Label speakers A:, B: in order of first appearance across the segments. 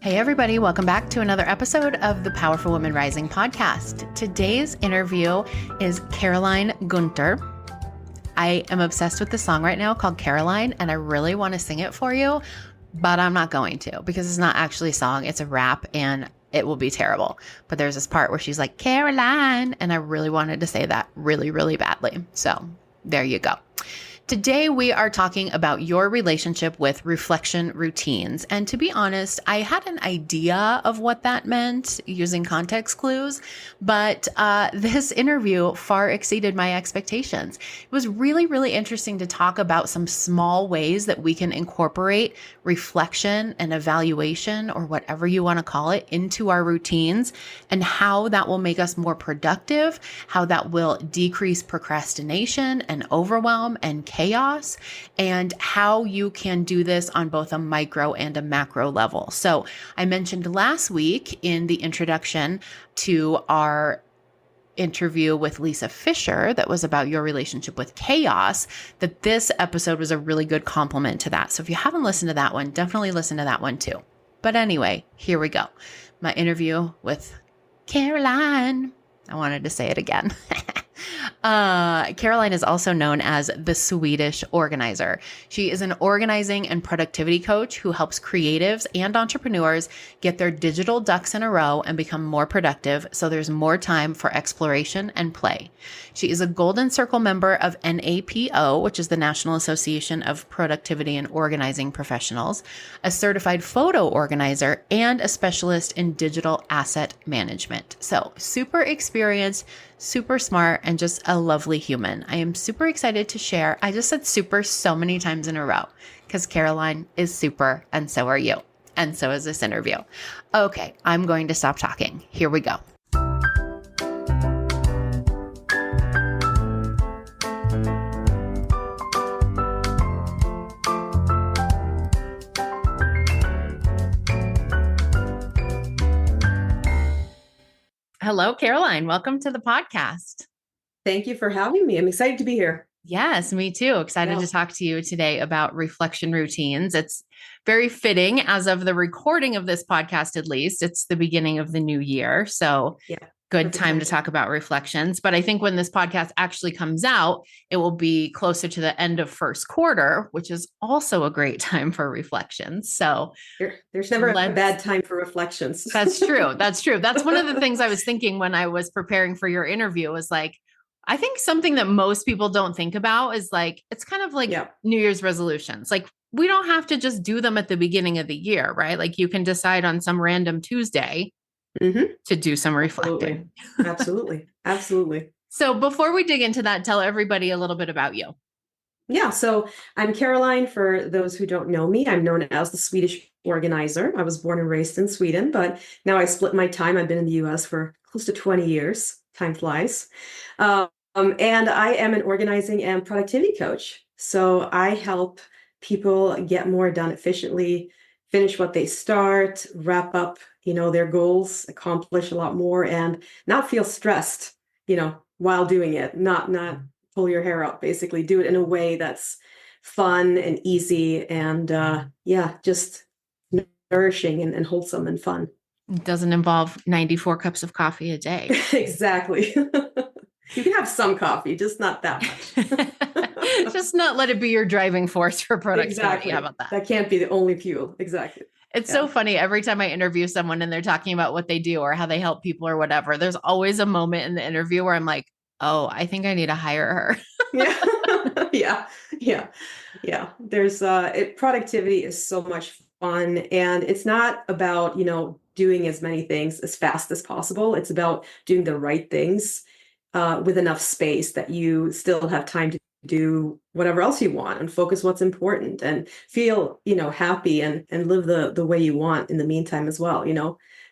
A: Hey, everybody, welcome back to another episode of the Powerful Women Rising podcast. Today's interview is Caroline Guntur. I am obsessed with this song right now called Caroline, and I really want to sing it for you, but I'm not going to because it's not actually a song. It's a rap and it will be terrible. But there's this part where she's like, Caroline, and I really wanted to say that really, really badly. So there you go. Today, we are talking about your relationship with reflection routines. And to be honest, I had an idea of what that meant using context clues, but this interview far exceeded my expectations. It was really, really interesting to talk about some small ways that we can incorporate reflection and evaluation, or whatever you want to call it, into our routines, and how that will make us more productive, how that will decrease procrastination and overwhelm and chaos, and how you can do this on both a micro and a macro level. So I mentioned last week in the introduction to our interview with Lisa Fisher that was about your relationship with chaos, that this episode was a really good complement to that. So if you haven't listened to that one, definitely listen to that one too. But anyway, here we go. My interview with Caroline. I wanted to say it again. Caroline is also known as the Swedish organizer. She is an organizing and productivity coach who helps creatives and entrepreneurs get their digital ducks in a row and become more productive so there's more time for exploration and play. She is a Golden Circle member of NAPO, which is the National Association of Productivity and Organizing Professionals, a certified photo organizer, and a specialist in digital asset management. So super experienced, super smart, and just a lovely human. I am super excited to share. I just said super so many times in a row because Caroline is super, and so are you. And so is this interview. Okay, I'm going to stop talking. Here we go. Hello, Caroline. Welcome to the podcast.
B: Thank you for having me. I'm excited to be here.
A: Yes, me too. Excited to talk to you today about reflection routines. It's very fitting as of the recording of this podcast, at least. It's the beginning of the new year. So good time to talk about reflections. But I think when this podcast actually comes out, it will be closer to the end of first quarter, which is also a great time for reflections. So
B: there's never a bad time for reflections.
A: That's true. That's true. That's one of the things I was thinking when I was preparing for your interview was like, I think something that most people don't think about is like, it's kind of like New Year's resolutions. Like we don't have to just do them at the beginning of the year, right? Like you can decide on some random Tuesday to do some reflecting.
B: Absolutely. Absolutely.
A: So before we dig into that, tell everybody a little bit about you.
B: Yeah. So I'm Caroline. For those who don't know me, I'm known as the Swedish organizer. I was born and raised in Sweden, but now I split my time. I've been in the US for close to 20 years. Time flies. And I am an organizing and productivity coach. So I help people get more done efficiently, finish what they start, wrap up, their goals, accomplish a lot more, and not feel stressed, while doing it, not pull your hair out, basically do it in a way that's fun and easy and just nourishing and wholesome and fun.
A: It doesn't involve 94 cups of coffee a day.
B: Exactly. You can have some coffee, just not that
A: much. Just not let it be your driving force for productivity.
B: Exactly.
A: How about that?
B: That can't be the only fuel. Exactly.
A: It's so funny. Every time I interview someone and they're talking about what they do or how they help people or whatever, there's always a moment in the interview where I'm like, oh, I think I need to hire her.
B: Yeah. There's productivity is so much fun, and it's not about, doing as many things as fast as possible. It's about doing the right things with enough space that you still have time to do whatever else you want and focus what's important and feel, happy and live the way you want in the meantime as well.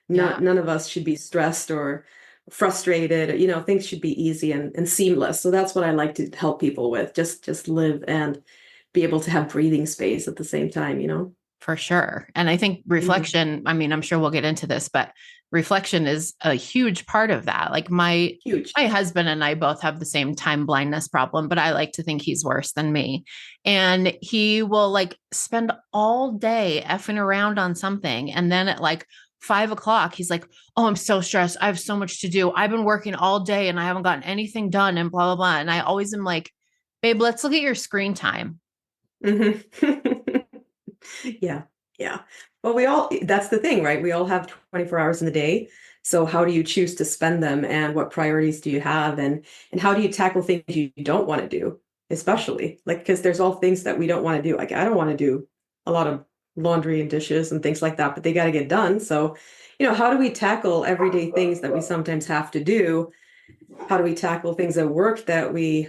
B: None of us should be stressed or frustrated. Things should be easy and seamless. So that's what I like to help people with. Just live and be able to have breathing space at the same time.
A: For sure. And I think
B: Mhm.
A: reflection, I mean, I'm sure we'll get into this, but reflection is a huge part of that. Like
B: Huge.
A: my husband and I both have the same time blindness problem, but I like to think he's worse than me. And he will like spend all day effing around on something. And then at like 5 o'clock, he's like, "Oh, I'm so stressed. I have so much to do. I've been working all day and I haven't gotten anything done and blah, blah, blah." And I always am like, "Babe, let's look at your screen time."
B: Mhm. Yeah, yeah. Well, that's the thing, right? We all have 24 hours in the day. So how do you choose to spend them and what priorities do you have and how do you tackle things you don't want to do, especially like because there's all things that we don't want to do. Like I don't want to do a lot of laundry and dishes and things like that, but they got to get done. So, how do we tackle everyday things that we sometimes have to do? How do we tackle things at work that we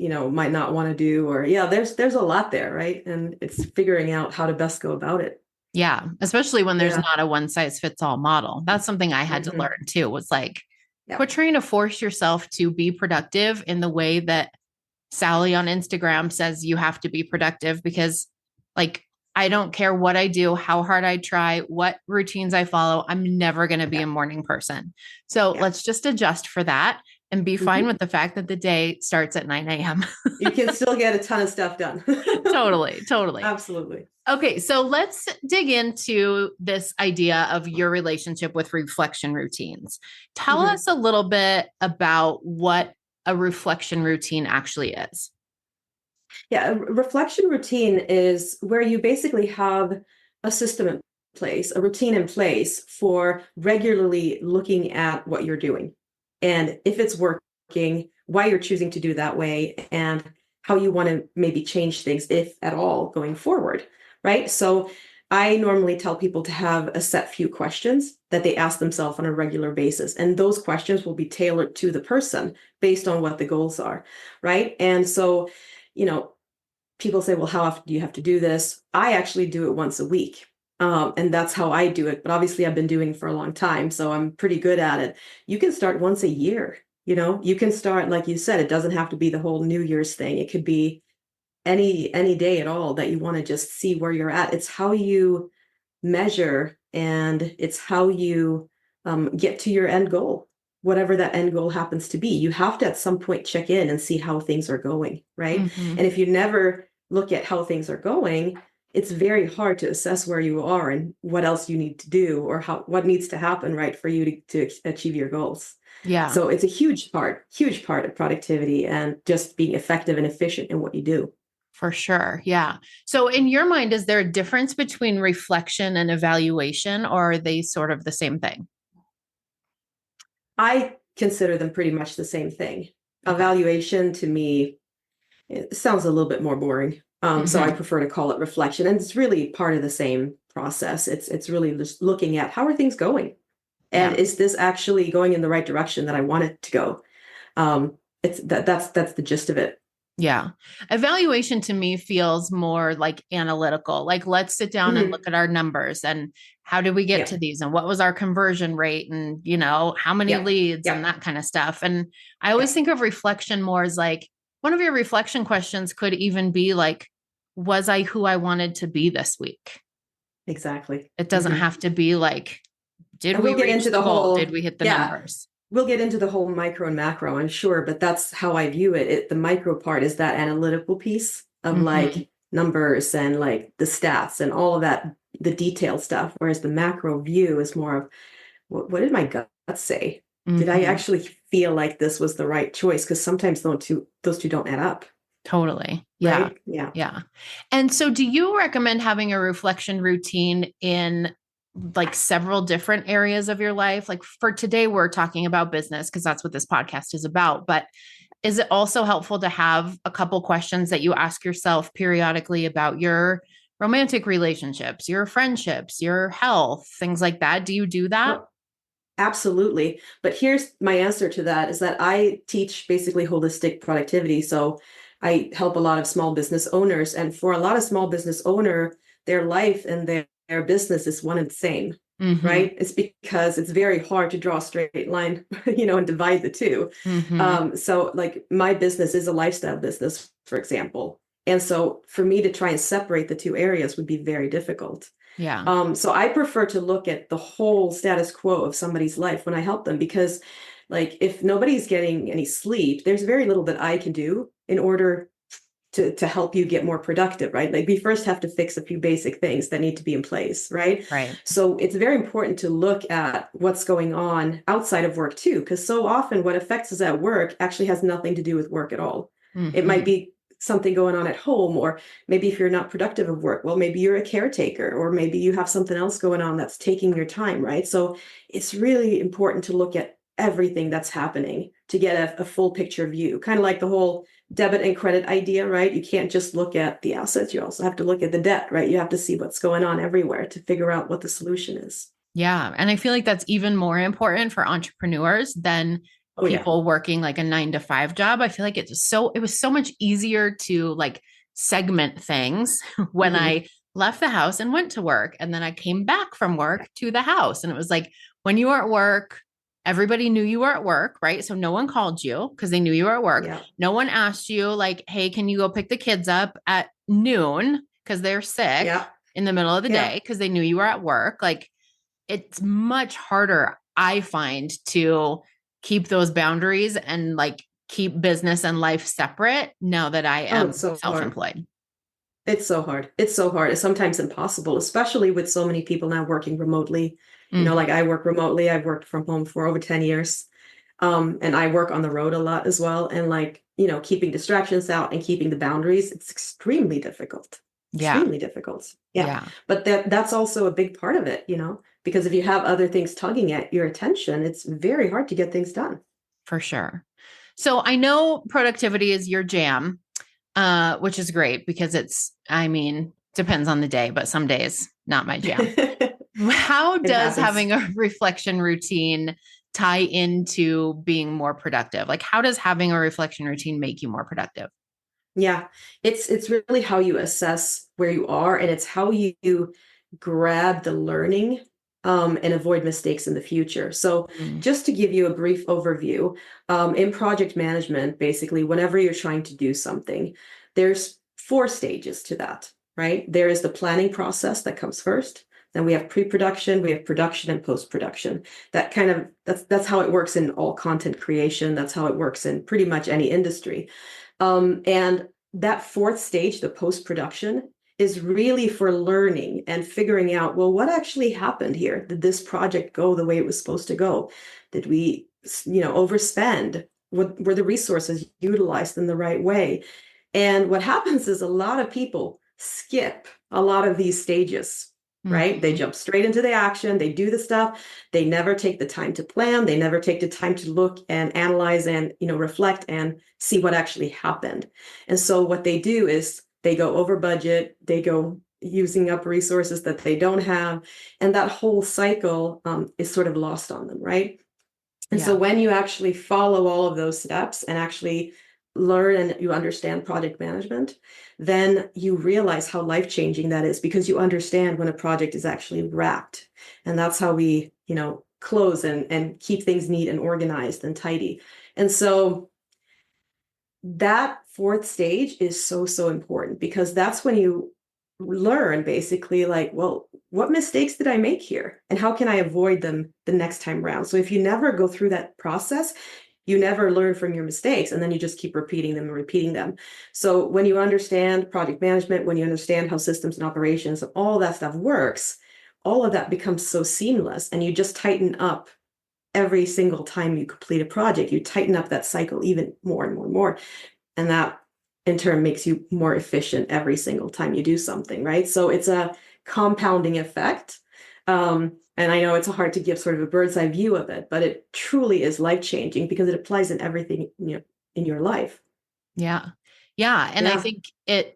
B: might not want to do? Or yeah, there's a lot there, right? And it's figuring out how to best go about it.
A: Yeah, especially when there's
B: Yeah.
A: not a one size fits all model. That's something I had to
B: Hmm.
A: learn too, was like,
B: Yeah.
A: quit trying to force yourself to be productive in the way that Sally on Instagram says you have to be productive because, like, I don't care what I do, how hard I try, what routines I follow, I'm never going to be
B: Yeah.
A: a morning person. So
B: Yeah.
A: let's just adjust for that and be fine
B: Hmm.
A: with the fact that the day starts at 9 a.m.
B: You can still get a ton of stuff done.
A: Totally, totally.
B: Absolutely.
A: Okay, so let's dig into this idea of your relationship with reflection routines. Tell
B: Hmm.
A: us a little bit about what a reflection routine actually is.
B: Yeah, a reflection routine is where you basically have a system in place, a routine in place for regularly looking at what you're doing and if it's working, why you're choosing to do that way, and how you want to maybe change things, if at all, going forward, right? So I normally tell people to have a set few questions that they ask themselves on a regular basis. And those questions will be tailored to the person based on what the goals are, right? And so, you know, people say, well, how often do you have to do this? I actually do it once a week. And that's how I do it. But obviously, I've been doing it for a long time, so I'm pretty good at it. You can start once a year. You can start, like you said, it doesn't have to be the whole New Year's thing. It could be any day at all that you want to just see where you're at. It's how you measure and it's how you get to your end goal, whatever that end goal happens to be. You have to at some point check in and see how things are going, right?
A: Mm-hmm.
B: And if you never look at how things are going, it's very hard to assess where you are and what else you need to do or what needs to happen, right, for you to achieve your goals.
A: Yeah,
B: So it's a huge part of productivity and just being effective and efficient in what you do.
A: for sure. Yeah. So, in your mind, is there a difference between reflection and evaluation, or are they sort of the same thing?
B: I consider them pretty much the same thing.
A: Okay.
B: Evaluation to me, it sounds a little bit more boring. So I
A: Hmm.
B: prefer to call it reflection, and it's really part of the same process. It's really just looking at how are things going, and
A: Yeah.
B: is this actually going in the right direction that I want it to go? That's the gist of it.
A: Yeah. Evaluation to me feels more like analytical. Like, let's sit down and look
B: Hmm.
A: at our numbers and how did we get
B: Yeah,
A: to these and what was our conversion rate and, how many
B: yeah,
A: leads
B: yeah,
A: and that kind of stuff. And I
B: yeah.
A: always think of reflection more as like one of your reflection questions could even be like, was I who I wanted to be this week?
B: Exactly.
A: It doesn't
B: Hmm.
A: have to be like, did
B: And
A: we
B: we'll get
A: reach
B: into
A: the
B: the
A: goal? Did
B: whole,
A: we hit the
B: yeah,
A: numbers?
B: we'll get into the whole micro and macro, I'm sure, but that's how I view it. The micro part is that analytical piece of
A: Hmm.
B: like numbers and like the stats and all of that, the detailed stuff. Whereas the macro view is more of what did my gut say? Did I
A: Hmm.
B: actually feel like this was the right choice? Because sometimes those two don't add up,
A: Totally. Yeah.
B: right? Yeah.
A: Yeah. And so, do you recommend having a reflection routine in like several different areas of your life? Like for today, we're talking about business because that's what this podcast is about. But is it also helpful to have a couple questions that you ask yourself periodically about your romantic relationships, your friendships, your health, things like that? Do you do that?
B: Oh, absolutely. But here's my answer to that is that I teach basically holistic productivity. So I help a lot of small business owners. And for a lot of small business owner, their life and their business is one and the same,
A: Hmm.
B: right? It's because it's very hard to draw a straight line, and divide the two.
A: Hmm.
B: So like my business is a lifestyle business, for example. And so for me to try and separate the two areas would be very difficult.
A: Yeah.
B: So I prefer to look at the whole status quo of somebody's life when I help them, because like if nobody's getting any sleep, there's very little that I can do in order to help you get more productive, right? Like we first have to fix a few basic things that need to be in place, right?
A: Right.
B: So it's very important to look at what's going on outside of work too, because so often what affects us at work actually has nothing to do with work at all. It might
A: Hmm.
B: be something going on at home, or maybe if you're not productive at work, well, maybe you're a caretaker, or maybe you have something else going on that's taking your time, right? So it's really important to look at everything that's happening to get a full picture view, kind of like the whole debit and credit idea, right? You can't just look at the assets, you also have to look at the debt, right? You have to see what's going on everywhere to figure out what the solution is.
A: Yeah. And I feel like that's even more important for entrepreneurs than
B: Oh yeah.
A: people working like a 9 to 5 job. I feel like it was so much easier to like segment things when
B: Hmm.
A: I left the house and went to work. And then I came back from work to the house. And it was like when you were at work, everybody knew you were at work, right? So no one called you because they knew you were at work.
B: Yeah.
A: No one asked you, like, hey, can you go pick the kids up at noon because they're sick
B: Yeah.
A: in the middle of the
B: Yeah.
A: day because they knew you were at work. Like, it's much harder, I find, to keep those boundaries and like keep business and life separate now that I
B: Oh,
A: am
B: it's so hard.
A: self-employed.
B: It's so hard. It's so hard. It's sometimes impossible, especially with so many people now working remotely. You know,
A: Mhm.
B: like I work remotely. I've worked from home for over 10 years. And I work on the road a lot as well. And like, keeping distractions out and keeping the boundaries, it's extremely difficult.
A: Yeah.
B: Extremely difficult. Yeah.
A: Yeah,
B: But that's also a big part of it, because if you have other things tugging at your attention, it's very hard to get things done.
A: for sure. So I know productivity is your jam, which is great because I mean, depends on the day, but some days not my jam. How
B: It
A: does
B: happens.
A: having a reflection routine tie into being more productive? Like, how does having a reflection routine make you more productive?
B: Yeah, it's really how you assess where you are, and it's how you grab the learning and avoid mistakes in the future. So
A: Mm.
B: just to give you a brief overview, in project management, basically, whenever you're trying to do something, there's 4 stages to that, right? There is the planning process that comes first. Then we have pre-production, we have production, and post-production. That's how it works in all content creation. That's how it works in pretty much any industry. And that fourth stage, the post-production, is really for learning and figuring out, well, what actually happened here? Did this project go the way it was supposed to go? Did we, overspend? Were the resources utilized in the right way? And what happens is a lot of people skip a lot of these stages, right? They
A: Mhm.
B: jump straight into the action, they do the stuff, they never take the time to plan, they never take the time to look and analyze and, reflect and see what actually happened. And so what they do is they go over budget, they go using up resources that they don't have, and that whole cycle is sort of lost on them, right? And so
A: Yeah.
B: when you actually follow all of those steps and actually learn and you understand project management, then you realize how life-changing that is because you understand when a project is actually wrapped. And that's how we, close and keep things neat and organized and tidy. And so that fourth stage is so, so important because that's when you learn basically like, well, what mistakes did I make here? And how can I avoid them the next time around? So if you never go through that process, you never learn from your mistakes and then you just keep repeating them and repeating them. So when you understand project management, when you understand how systems and operations and all that stuff works, all of that becomes so seamless and you just tighten up every single time you complete a project. You tighten up that cycle even more and more and more. And that in turn makes you more efficient every single time you do something, right? So it's a compounding effect. And I know it's hard to give sort of a bird's eye view of it, but it truly is life changing because it applies in everything, in your life.
A: Yeah. Yeah. And I
B: Yeah,
A: think it's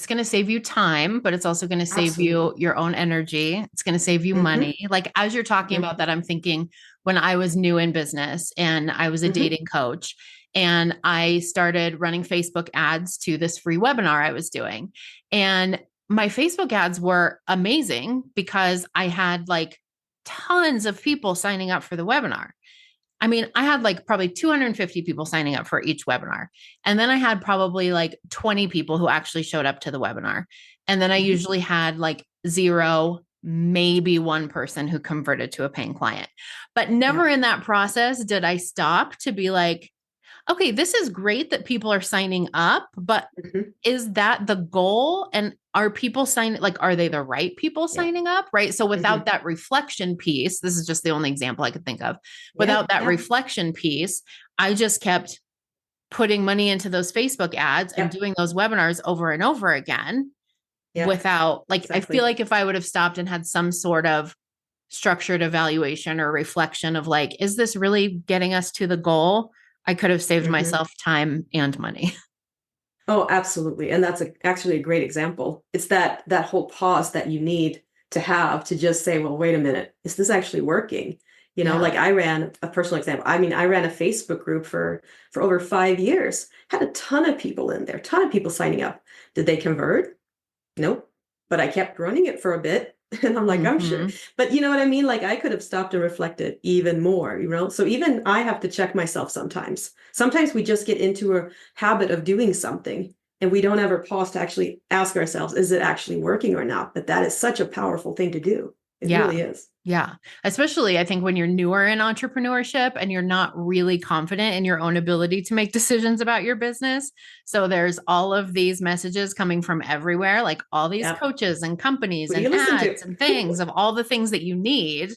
A: going to save you time, but it's also going to save you
B: absolutely.
A: your own energy. It's going to save you
B: Hmm.
A: money. Like as you're talking about that, I'm thinking when I was new in business and I was a
B: Hmm.
A: dating coach and I started running Facebook ads to this free webinar I was doing. And my Facebook ads were amazing because I had like tons of people signing up for the webinar. I mean, I had like probably 250 people signing up for each webinar. And then I had probably like 20 people who actually showed up to the webinar. And then I
B: Mhm.
A: usually had like zero, maybe one person who converted to a paying client. But
B: Yeah.
A: never in that process did I stop to be like, okay, this is great that people are signing up, but
B: Mhm.
A: is that the goal? And are people signing, like, are they the right people
B: Yeah.
A: signing up? Right. So without
B: Mhm.
A: that reflection piece, this is just the only example I could think of.
B: Yeah.
A: Without that
B: Yeah.
A: reflection piece, I just kept putting money into those Facebook ads and
B: Yep.
A: doing those webinars over and over again
B: Yeah.
A: without, like, I feel
B: Exactly.
A: like if I would have stopped and had some sort of structured evaluation or reflection of like, is this really getting us to the goal? I could have saved
B: Mhm.
A: myself time and money.
B: Oh, absolutely. And that's actually a great example. It's that whole pause that you need to have to just say, well, wait a minute, is this actually working?
A: Yeah.
B: Like I ran a personal example. I mean, I ran a Facebook group for over 5 years, had a ton of people in there, ton of people signing up. Did they convert? Nope. But I kept running it for a bit. And I'm like, I'm sure.
A: Hmm.
B: But you know what I mean? Like I could have stopped and reflected even more. So even I have to check myself sometimes. Sometimes we just get into a habit of doing something and we don't ever pause to actually ask ourselves, is it actually working or not? But that is such a powerful thing to do. It
A: Yeah.
B: really is.
A: Yeah. Especially, I think when you're newer in entrepreneurship and you're not really confident in your own ability to make decisions about your business. So there's all of these messages coming from everywhere, like all these
B: Yeah.
A: coaches and companies
B: Who do
A: and
B: you listen to?
A: ads and things of all the things that you need.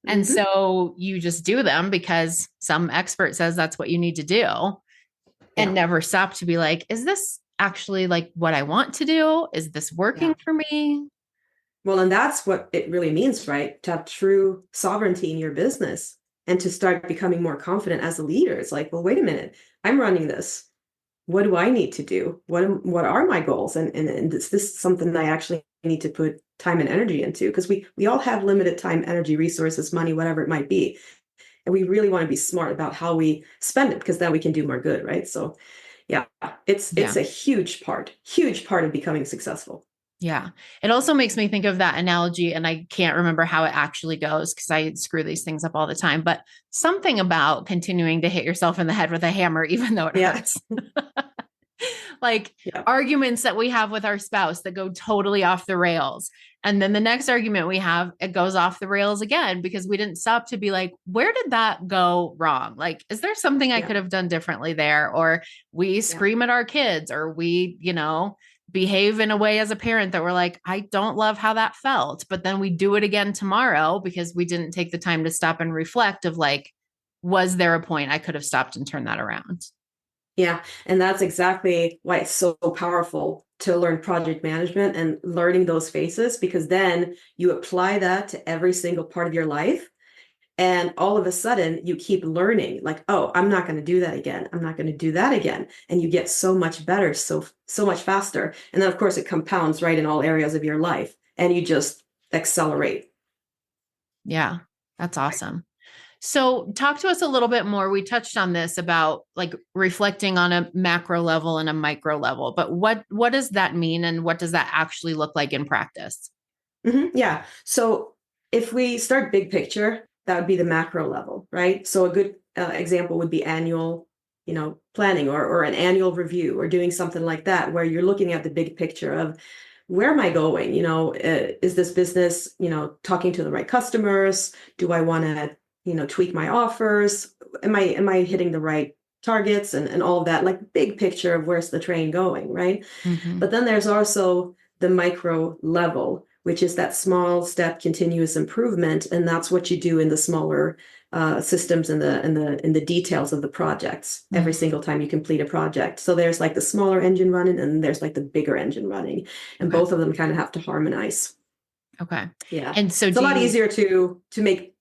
A: And
B: Hmm.
A: so you just do them because some expert says that's what you need to do and
B: Yeah.
A: never stop to be like, is this actually like what I want to do? Is this
B: Yeah.
A: working for me?
B: Well, and that's what it really means, right? To have true sovereignty in your business and to start becoming more confident as a leader. It's like, well, wait a minute, I'm running this. What do I need to do? What are my goals? And this is something that I actually need to put time and energy into because we all have limited time, energy, resources, money, whatever it might be. And we really want to be smart about how we spend it because then we can do more good, right? So yeah, it's
A: Yeah.
B: a huge part of becoming successful.
A: Yeah. It also makes me think of that analogy, and I can't remember how it actually goes because I screw these things up all the time, but something about continuing to hit yourself in the head with a hammer, even though it
B: Yeah.
A: hurts. Like
B: Yeah.
A: arguments that we have with our spouse that go totally off the rails. And then the next argument we have, it goes off the rails again because we didn't stop to be like, where did that go wrong? Like, is there something I
B: Yeah.
A: could have done differently there? Or we
B: Yeah.
A: scream at our kids, or we, behave in a way as a parent that we're like, I don't love how that felt. But then we do it again tomorrow because we didn't take the time to stop and reflect of like, was there a point I could have stopped and turned that around?
B: Yeah, and that's exactly why it's so powerful to learn project management and learning those phases because then you apply that to every single part of your life. And all of a sudden, you keep learning, like, oh, I'm not going to do that again. I'm not going to do that again. And you get so much better, so much faster. And then, of course, it compounds right in all areas of your life, and you just accelerate.
A: Yeah, that's awesome. So, talk to us a little bit more. We touched on this about like reflecting on a macro level and a micro level, but what does that mean and what does that actually look like in practice?
B: Yeah. So if we start big picture, that would be the macro level, right? So a good example would be annual, planning or an annual review or doing something like that, where you're looking at the big picture of where am I going? Is this business, talking to the right customers? Do I want to, tweak my offers? Am I hitting the right targets and all of that? Like big picture of where's the train going, right?
A: Hmm.
B: But then there's also the micro level, which is that small step continuous improvement, and that's what you do in the smaller systems and the details of the projects every
A: Hmm.
B: single time you complete a project. So there's like the smaller engine running, and there's like the bigger engine running, and
A: Okay.
B: both of them kind of have to harmonize.
A: Okay.
B: Yeah,
A: And so
B: it's a
A: do
B: lot
A: you,
B: easier to make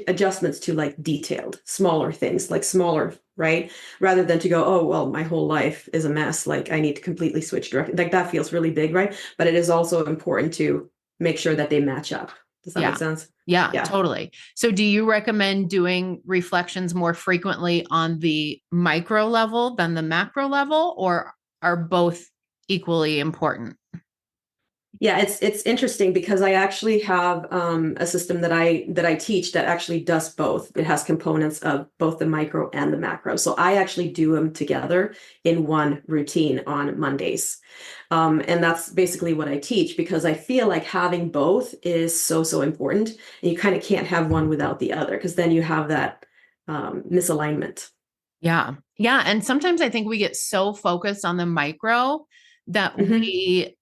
B: adjustments to like detailed, smaller things, like smaller, right? Rather than to go, oh well, my whole life is a mess. Like I need to completely switch direction. Like that feels really big, right? But it is also important to make sure that they match up. Does that make
A: yeah.
B: sense?
A: Yeah,
B: Yeah.
A: totally. So do you recommend doing reflections more frequently on the micro level than the macro level, or are both equally important?
B: Yeah, it's interesting because I actually have a system that I teach that actually does both. It has components of both the micro and the macro. So I actually do them together in one routine on Mondays. And that's basically what I teach because I feel like having both is so important. And you kind of can't have one without the other because then you have that misalignment.
A: Yeah. Yeah. And sometimes I think we get so focused on the micro that
B: Hmm.
A: we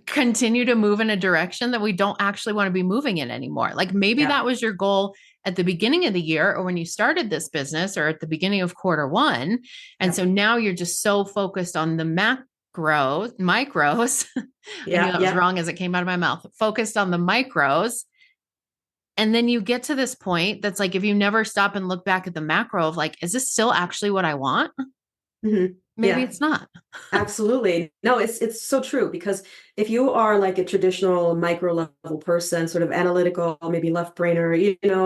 A: continue to move in a direction that we don't actually want to be moving in anymore. Like maybe
B: Yeah.
A: that was your goal at the beginning of the year or when you started this business or at the beginning of quarter one. And
B: Yeah.
A: so now you're just so focused on the micros. I knew
B: Yeah.
A: that was
B: Yeah.
A: wrong as it came out of my mouth, focused on the micros. And then you get to this point that's like, if you never stop and look back at the macro of like, is this still actually what I want?
B: Hmm.
A: Maybe
B: Yeah.
A: it's not.
B: Absolutely. No, it's so true because if you are like a traditional micro level person, sort of analytical, maybe left brainer,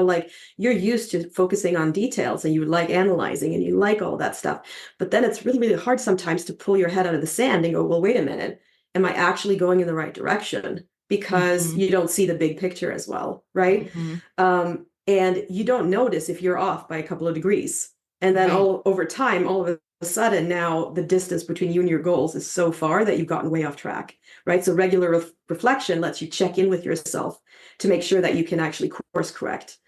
B: like you're used to focusing on details and you like analyzing and you like all that stuff. But then it's really, really hard sometimes to pull your head out of the sand and go, well, wait a minute, am I actually going in the right direction? Because
A: Mhm.
B: you don't see the big picture as well, right?
A: Mhm.
B: And you don't notice if you're off by a couple of degrees. And then
A: Right.
B: all over time, all of a sudden now the distance between you and your goals is so far that you've gotten way off track, right? So regular reflection lets you check in with yourself to make sure that you can actually course correct.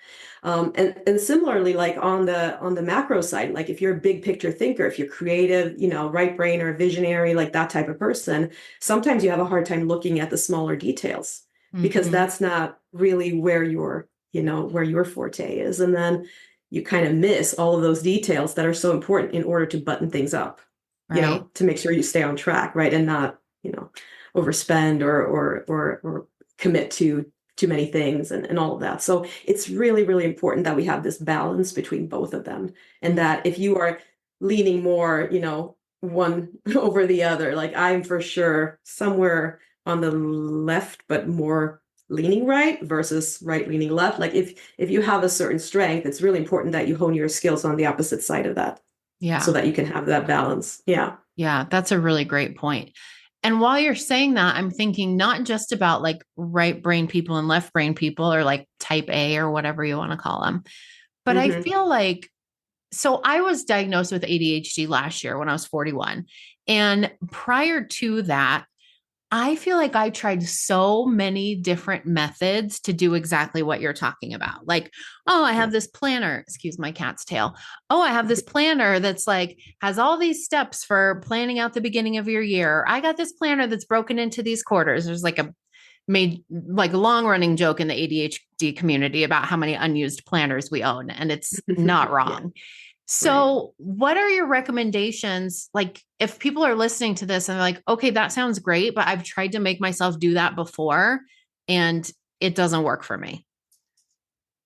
B: And similarly, like on the macro side, like if you're a big picture thinker, if you're creative, right brain or visionary, like that type of person, sometimes you have a hard time looking at the smaller details because
A: Mhm.
B: that's not really where your forte is. And then you kind of miss all of those details that are so important in order to button things up,
A: Right.
B: to make sure you stay on track, right? And not, overspend or commit to too many things and all of that. So it's really, really important that we have this balance between both of them. And
A: Mm.
B: that if you are leaning more, one over the other, like I'm for sure somewhere on the left, but more leaning right versus right leaning left. Like if you have a certain strength, it's really important that you hone your skills on the opposite side of that so
A: Yeah.
B: that you can have that balance. Yeah.
A: Yeah. That's a really great point. And while you're saying that, I'm thinking not just about like right brain people and left brain people or like type A or whatever you want to call them, but I
B: Hmm.
A: feel like so I was diagnosed with ADHD last year when I was 41. And prior to that, I feel like I tried so many different methods to do exactly what you're talking about. Like, oh, I
B: Yeah.
A: have this planner, excuse my cat's tail. Oh, I have this planner that's like has all these steps for planning out the beginning of your year. I got this planner that's broken into these quarters. There's like a made like a long running joke in the ADHD community about how many unused planners we own, and it's not
B: Yeah.
A: wrong.
B: Right.
A: So, what are your recommendations? Like, if people are listening to this and they're like, okay, that sounds great, but I've tried to make myself do that before and it doesn't work for me.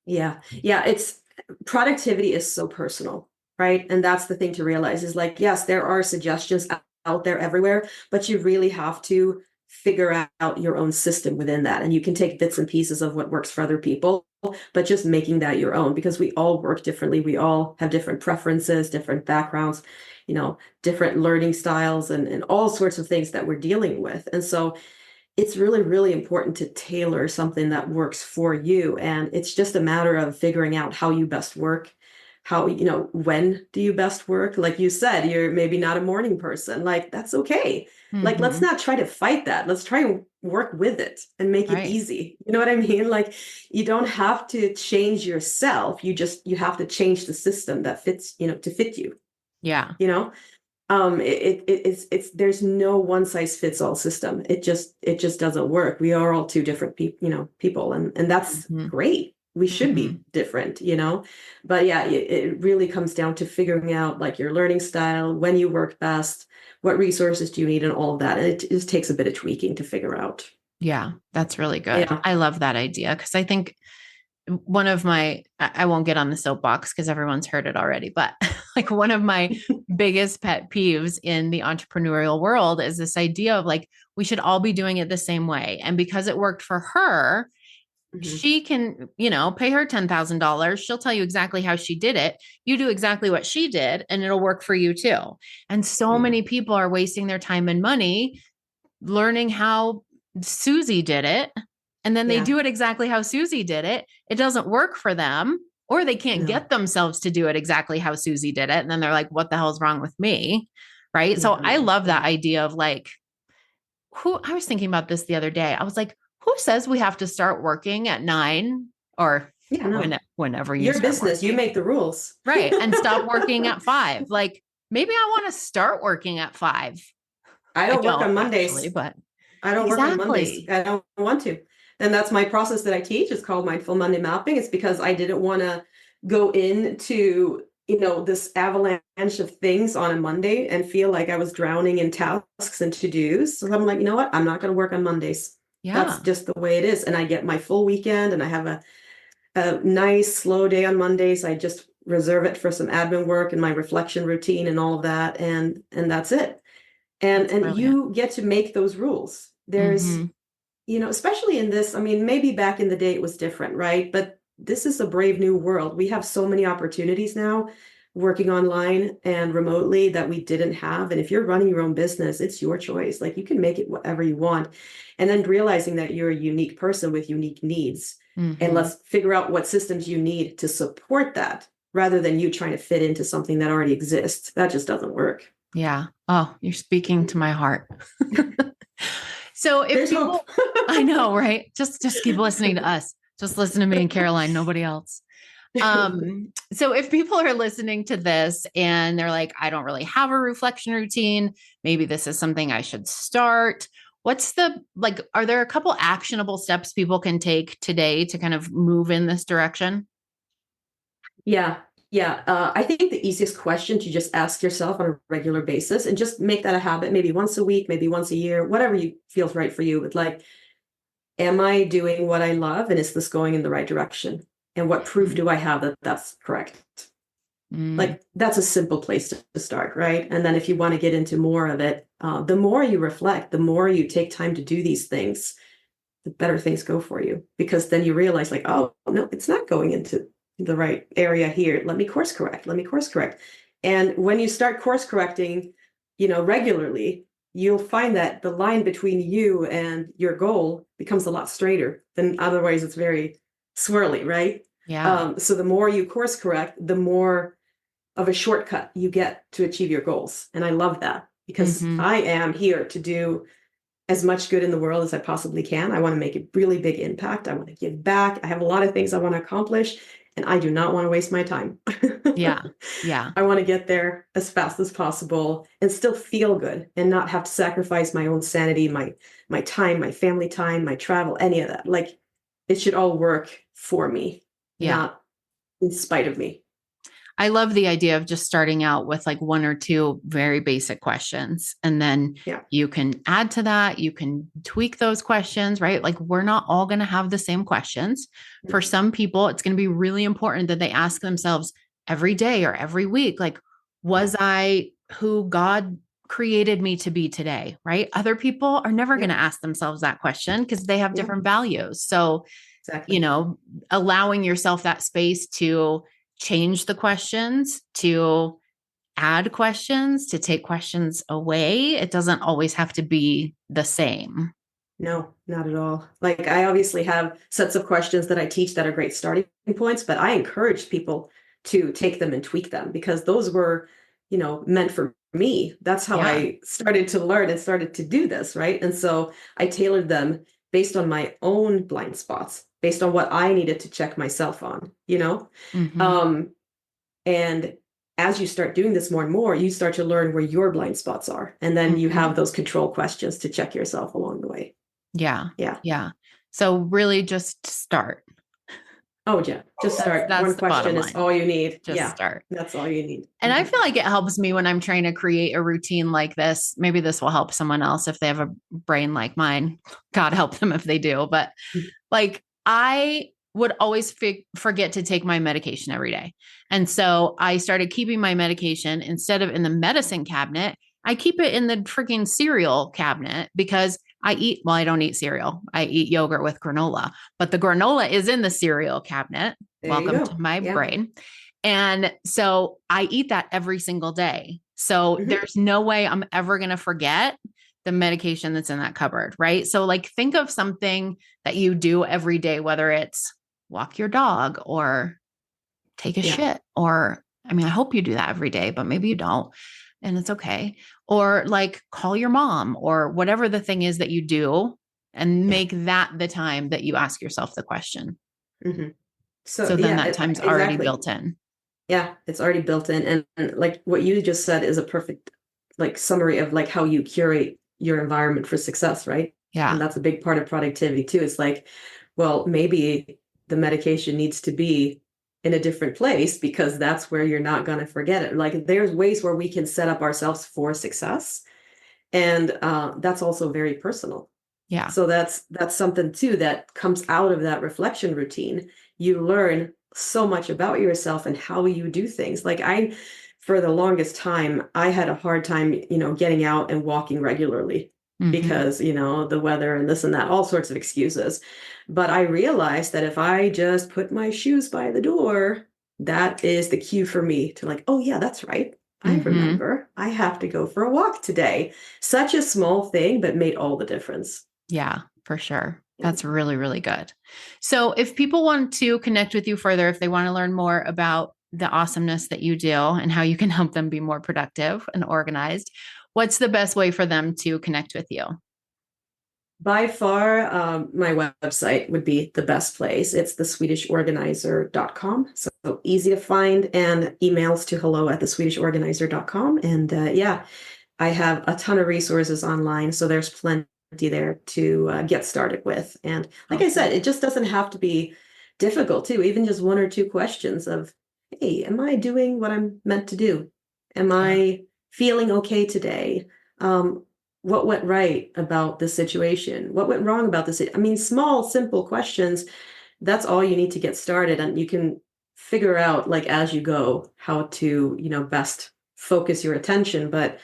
B: Yeah. Yeah. It's productivity is so personal, right? And that's the thing to realize is like, yes, there are suggestions out there everywhere, but you really have to figure out your own system within that. And you can take bits and pieces of what works for other people, but just making that your own because we all work differently. We all have different preferences, different backgrounds, different learning styles and all sorts of things that we're dealing with. And so it's really, really important to tailor something that works for you. And it's just a matter of figuring out how you best work, when do you best work? Like you said, you're maybe not a morning person. Like, that's okay. Like, let's
A: Hmm.
B: not try to fight that. Let's try and work with it and make it
A: Right.
B: easy. You know what I mean? Like, you don't have to change yourself. You have to change the system that fits, to fit you,
A: Yeah.
B: you know? It's there's no one size fits all system. It just doesn't work. We are all two different people, and that's
A: Hmm.
B: great. We should
A: Hmm.
B: be different. But yeah, it really comes down to figuring out like your learning style, when you work best, what resources do you need, and all of that. And it just takes a bit of tweaking to figure out.
A: Yeah. That's really good.
B: Yeah.
A: I love that idea because I think one of my I won't get on the soapbox because everyone's heard it already, but like one of my biggest pet peeves in the entrepreneurial world is this idea of like we should all be doing it the same way. And because it worked for her,
B: Mhm.
A: she can, pay her $10,000. She'll tell you exactly how she did it. You do exactly what she did, and it'll work for you too. And so
B: Yeah.
A: many people are wasting their time and money learning how Susie did it, and then they
B: Yeah.
A: do it exactly how Susie did it. It doesn't work for them, or they can't
B: No.
A: get themselves to do it exactly how Susie did it. And then they're like, what the hell's wrong with me? Right. So
B: Yeah.
A: I
B: No.
A: love that
B: Yeah.
A: idea of like, who I was thinking about this the other day. I was like, who says we have to start working at 9 or
B: Yeah. No.
A: whenever you
B: Your
A: start
B: business, you
A: working?
B: make the rules.
A: Right. And stop working at 5. Like maybe I want to start working at 5.
B: I
A: I
B: don't work
A: don't
B: on
A: actually,
B: Mondays.
A: but
B: I don't work on Mondays.
A: exactly.
B: I don't want to. And that's my process that I teach. It's called Mindful Monday Mapping. It's because I didn't want to go into, this avalanche of things on a Monday and feel like I was drowning in tasks and to-dos. So I'm like, you know what? I'm not going to work on Mondays. That's
A: Yeah.
B: just the way it is. And I get my full weekend and I have a nice slow day on Mondays. I just reserve it for some admin work and my reflection routine and all of that. And that's it. And
A: That's
B: and
A: brilliant.
B: you get to make those rules. There's,
A: Mm-hmm.
B: especially in this, I mean, maybe back in the day it was different, right? But this is a brave new world. We have so many opportunities now working online and remotely that we didn't have. And if you're running your own business, it's your choice. Like you can make it whatever you want. And then realizing that you're a unique person with unique needs. And
A: Mm-hmm.
B: let's figure out what systems you need to support that rather than you trying to fit into something that already exists. That just doesn't work.
A: Yeah. Oh, you're speaking to my heart. So if
B: There's hope.
A: people, I know, right? Just keep listening to us. Just listen to me and Caroline, nobody else. So if people are listening to this and they're like, I don't really have a reflection routine, maybe this is something I should start. What's are there a couple actionable steps people can take today to kind of move in this direction?
B: Yeah, yeah. I think the easiest question to just ask yourself on a regular basis and just make that a habit, maybe once a week, maybe once a year, whatever you feels right for you. But like, am I doing what I love and is this going in the right direction? And what proof do I have that that's correct?
A: Mm,
B: Like, that's a simple place to start, right? And then if you want to get into more of it, the more you reflect, the more you take time to do these things, the better things go for you because then you realize like, oh no, it's not going into the right area here. Let me course correct. Let me course correct. And when you start course correcting, regularly, you'll find that the line between you and your goal becomes a lot straighter than otherwise it's very swirly, right?
A: yeah.
B: So the more you course correct, the more of a shortcut you get to achieve your goals. And I love that because
A: Mm-hmm.
B: I am here to do as much good in the world as I possibly can. I want to make a really big impact. I want to give back. I have a lot of things I want to accomplish, and I do not want to waste my time.
A: Yeah. Yeah.
B: I want to get there as fast as possible and still feel good and not have to sacrifice my own sanity, my time, my family time, my travel, any of that. Like it should all work for me,
A: Yeah.
B: not in spite of me.
A: I love the idea of just starting out with like one or two very basic questions. And then
B: Yeah.
A: you can add to that. You can tweak those questions, right? Like we're not all going to have the same questions. For some people, it's going to be really important that they ask themselves every day or every week, like, was I who God created me to be today? Right. Other people are never going to
B: Yep.
A: ask themselves that question because they have
B: Yep.
A: different values. So,
B: Exactly.
A: allowing yourself that space to change the questions, to add questions, to take questions away. It doesn't always have to be the same.
B: No, not at all. Like I obviously have sets of questions that I teach that are great starting points, but I encourage people to take them and tweak them because those were, meant for me. That's how
A: Yeah.
B: I started to learn and started to do this, right? And so I tailored them based on my own blind spots, based on what I needed to check myself on.
A: Mm-hmm.
B: Um, and as you start doing this more and more, you start to learn where your blind spots are. And then you
A: Mm-hmm.
B: have those control questions to check yourself along the way.
A: Yeah.
B: Yeah.
A: Yeah. So really just start.
B: Oh, yeah. Just start.
A: That's
B: One
A: the bottom
B: question is
A: line.
B: all you need.
A: Just
B: Yeah.
A: start.
B: That's all you need.
A: And I feel like it helps me when I'm trying to create a routine like this. Maybe this will help someone else if they have a brain like mine. God help them if they do. But like I would always forget to take my medication every day. And so I started keeping my medication instead of in the medicine cabinet. I keep it in the freaking cereal cabinet because I don't eat cereal. I eat yogurt with granola, but the granola is in the cereal cabinet.
B: There you
A: Welcome to
B: go.
A: my
B: Yeah.
A: brain. And so I eat that every single day. So
B: Mhm.
A: there's no way I'm ever going to forget the medication that's in that cupboard, right? So like think of something that you do every day, whether it's walk your dog or take a
B: Yeah.
A: shit, or I mean, I hope you do that every day, but maybe you don't, and it's okay. Or like call your mom or whatever the thing is that you do, and
B: Yeah.
A: make that the time that you ask yourself the question.
B: hmm So
A: So then
B: yeah,
A: that time's already
B: exactly.
A: built in.
B: Yeah, it's already built in. And like what you just said is a perfect like summary of like how you curate your environment for success, right? And
A: Yeah.
B: that's a big part of productivity too. It's like, well, maybe the medication needs to be in a different place because that's where you're not going to forget it. Like there's ways where we can set up ourselves for success. And that's also very personal.
A: Yeah.
B: So that's something too that comes out of that reflection routine. You learn so much about yourself and how you do things. Like for the longest time, I had a hard time, getting out and walking regularly
A: Mm-hmm.
B: because, the weather and this and that, all sorts of excuses. But I realized that if I just put my shoes by the door, that is the cue for me to like, oh yeah, that's right. I
A: Mm-hmm.
B: remember I have to go for a walk today. Such a small thing, but made all the difference.
A: Yeah, for sure.
B: Yeah.
A: That's really, really good. So if people want to connect with you further, if they want to learn more about the awesomeness that you do and how you can help them be more productive and organized, what's the best way for them to connect with you?
B: By far, my website would be the best place. It's theswedishorganizer.com. So easy to find, and emails to hello@theswedishorganizer.com. And yeah, I have a ton of resources online. So there's plenty there to get started with. And like I said,
A: Awesome.
B: it just doesn't have to be difficult too. Even just one or two questions of, hey, am I doing what I'm meant to do? Am
A: Yeah.
B: I feeling okay today? Um, what went right about this situation? What went wrong about this? I mean, small, simple questions. That's all you need to get started, and you can figure out like as you go how to, best focus your attention. But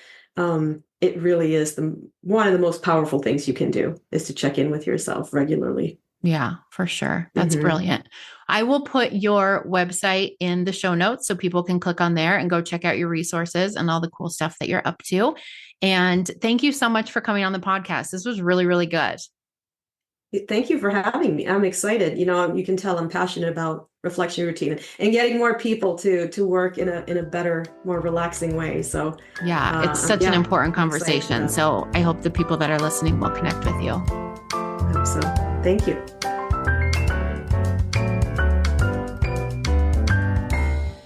B: it really is one of the most powerful things you can do is to check in with yourself regularly.
A: Yeah, for sure. That's
B: hmm
A: brilliant. I will put your website in the show notes so people can click on there and go check out your resources and all the cool stuff that you're up to. And thank you so much for coming on the podcast. This was really, really good.
B: Thank you for having me. I'm excited. You can tell I'm passionate about reflection routine and getting more people to work in a better, more relaxing way. So,
A: Yeah, it's such an
B: yeah,
A: important
B: I'm excited for
A: conversation.
B: that.
A: So I hope the people that are listening will connect with you.
B: I hope so. Thank you.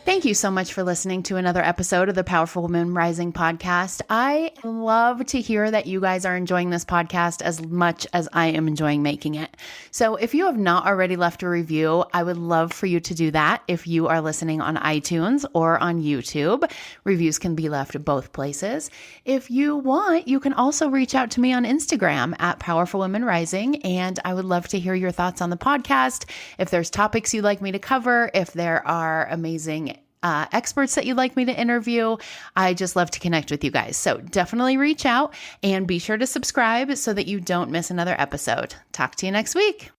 A: Thank you so much for listening to another episode of the Powerful Woman Rising podcast. I love to hear that you guys are enjoying this podcast as much as I am enjoying making it. So if you have not already left a review, I would love for you to do that if you are listening on iTunes or on YouTube. Reviews can be left both places. If you want, you can also reach out to me on Instagram at Powerful Women Rising, and I would love to hear your thoughts on the podcast. If there's topics you'd like me to cover, if there are amazing experts that you'd like me to interview, I just love to connect with you guys. So definitely reach out and be sure to subscribe so that you don't miss another episode. Talk to you next week.